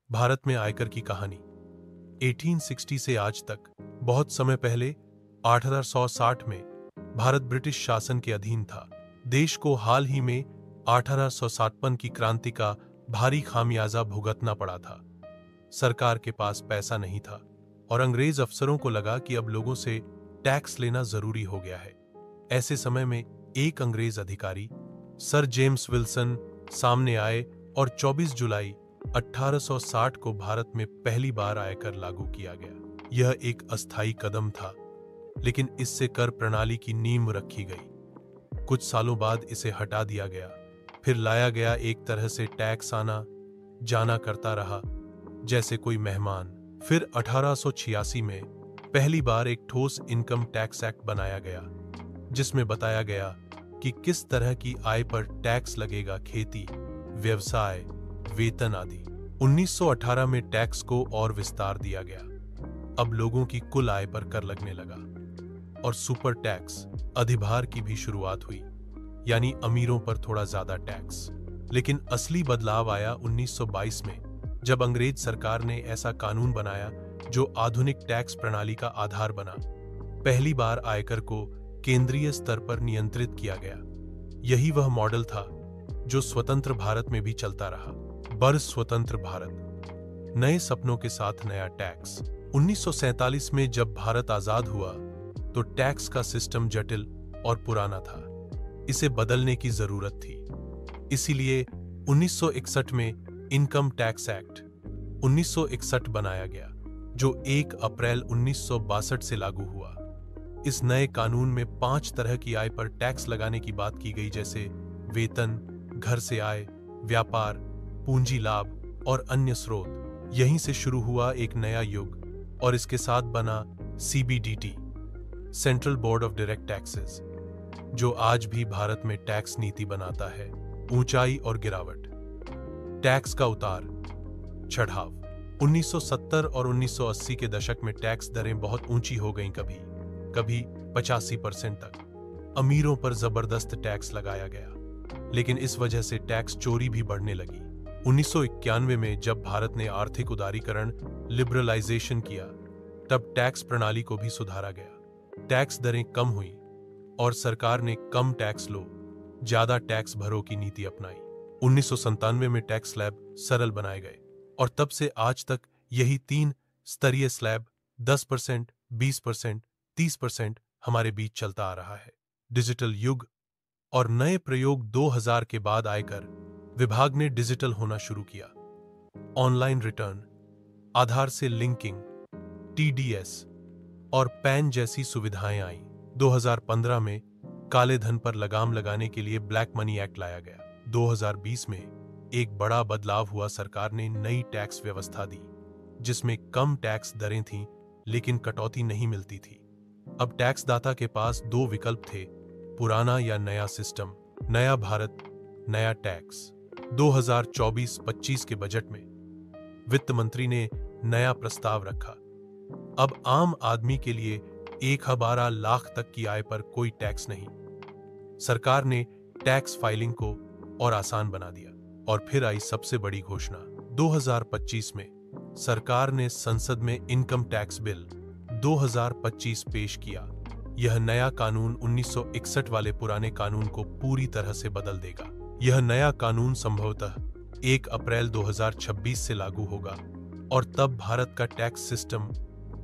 भारत में आयकर की कहानी 1860 से आज तक। बहुत समय पहले 1860 में भारत ब्रिटिश शासन के अधीन था। देश को हाल ही में 1857 की क्रांति का भारी खामियाजा भुगतना पड़ा था। सरकार के पास पैसा नहीं था और अंग्रेज अफसरों को लगा कि अब लोगों से टैक्स लेना जरूरी हो गया है। ऐसे समय में एक अंग्रेज अधिकारी सर जेम्स विल्सन सामने आए और 24 जुलाई 1860 को भारत में पहली बार आयकर लागू किया गया। यह एक अस्थायी कदम था, लेकिन इससे कर प्रणाली की नींव रखी गई। कुछ सालों बाद इसे हटा दिया गया, फिर लाया गया। एक तरह से टैक्स आना जाना करता रहा जैसे कोई मेहमान। फिर 1886 में पहली बार एक ठोस इनकम टैक्स एक्ट बनाया गया, जिसमें बताया गया कि किस तरह की आय पर टैक्स लगेगा, खेती, व्यवसाय, वेतन आदि। 1918 में टैक्स को और विस्तार दिया गया। अब लोगों की कुल आय पर कर लगने लगा और सुपर टैक्स अधिभार की भी शुरुआत हुई, यानी अमीरों पर थोड़ा ज्यादा टैक्स। लेकिन असली बदलाव आया 1922 में, जब अंग्रेज सरकार ने ऐसा कानून बनाया जो आधुनिक टैक्स प्रणाली का आधार बना। पहली बार आयकर को केंद्रीय स्तर पर नियंत्रित किया गया। यही वह मॉडल था जो स्वतंत्र भारत में भी चलता रहा। बर स्वतंत्र भारत, नए सपनों के साथ नया टैक्स। 1947 में जब भारत आजाद हुआ तो टैक्स का सिस्टम जटिल और पुराना था। इसे बदलने की जरूरत थी। इसीलिए 1961 में इनकम टैक्स एक्ट 1961 बनाया गया, जो 1 अप्रैल 1962 से लागू हुआ। इस नए कानून में 5 तरह की आय पर टैक्स लगाने की बात की गई, जैसे वेतन, घर से आय, व्यापार, पूंजी लाभ और अन्य स्रोत। यहीं से शुरू हुआ एक नया युग और इसके साथ बना CBDT, central board of direct taxes, जो आज भी भारत में टैक्स नीति बनाता है। ऊंचाई और गिरावट, टैक्स का उतार चढ़ाव। 1970 और 1980 के दशक में टैक्स दरें बहुत ऊंची हो गईं, कभी 85% तक। अमीरों पर जबरदस्त टैक्स लगाया गया, लेकिन इस वजह से टैक्स चोरी भी बढ़ने लगी। 1991 में जब भारत ने आर्थिक उदारीकरण लिबरलाइजेशन किया, तब टैक्स प्रणाली को भी सुधारा गया। टैक्स दरें कम हुई और सरकार ने कम टैक्स लो, ज्यादा टैक्स भरो की नीति अपनाई। 1997 में टैक्स स्लैब सरल बनाए गए और तब से आज तक यही 3 स्तरीय स्लैब 10%, 20%, 30% हमारे बीच चलता आ रहा है। डिजिटल युग और नए प्रयोग 2000 के बाद आयकर विभाग ने डिजिटल होना शुरू किया। ऑनलाइन रिटर्न, आधार से लिंकिंग, TDS और पैन जैसी सुविधाएं आईं। 2015 में काले धन पर लगाम लगाने के लिए ब्लैक मनी एक्ट लाया गया। 2020 में एक बड़ा बदलाव हुआ। सरकार ने नई टैक्स व्यवस्था दी, जिसमें कम टैक्स दरें थीं, लेकिन कटौती नहीं मिलती थी। अब टैक्स दाता के पास 2 विकल्प थे, पुराना या नया सिस्टम। नया भारत, नया टैक्स। 2024-25 के बजट में वित्त मंत्री ने नया प्रस्ताव रखा। अब आम आदमी के लिए 1-12 लाख तक की आय पर कोई टैक्स नहीं। सरकार ने टैक्स फाइलिंग को और आसान बना दिया। और फिर आई सबसे बड़ी घोषणा। 2025 में सरकार ने संसद में इनकम टैक्स बिल 2025 पेश किया। यह नया कानून 1961 वाले पुराने कानून को पूरी तरह से बदल देगा। यह नया कानून संभवतः 1 अप्रैल 2026 से लागू होगा और तब भारत का टैक्स सिस्टम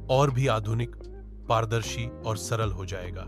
और भी आधुनिक, पारदर्शी और सरल हो जाएगा।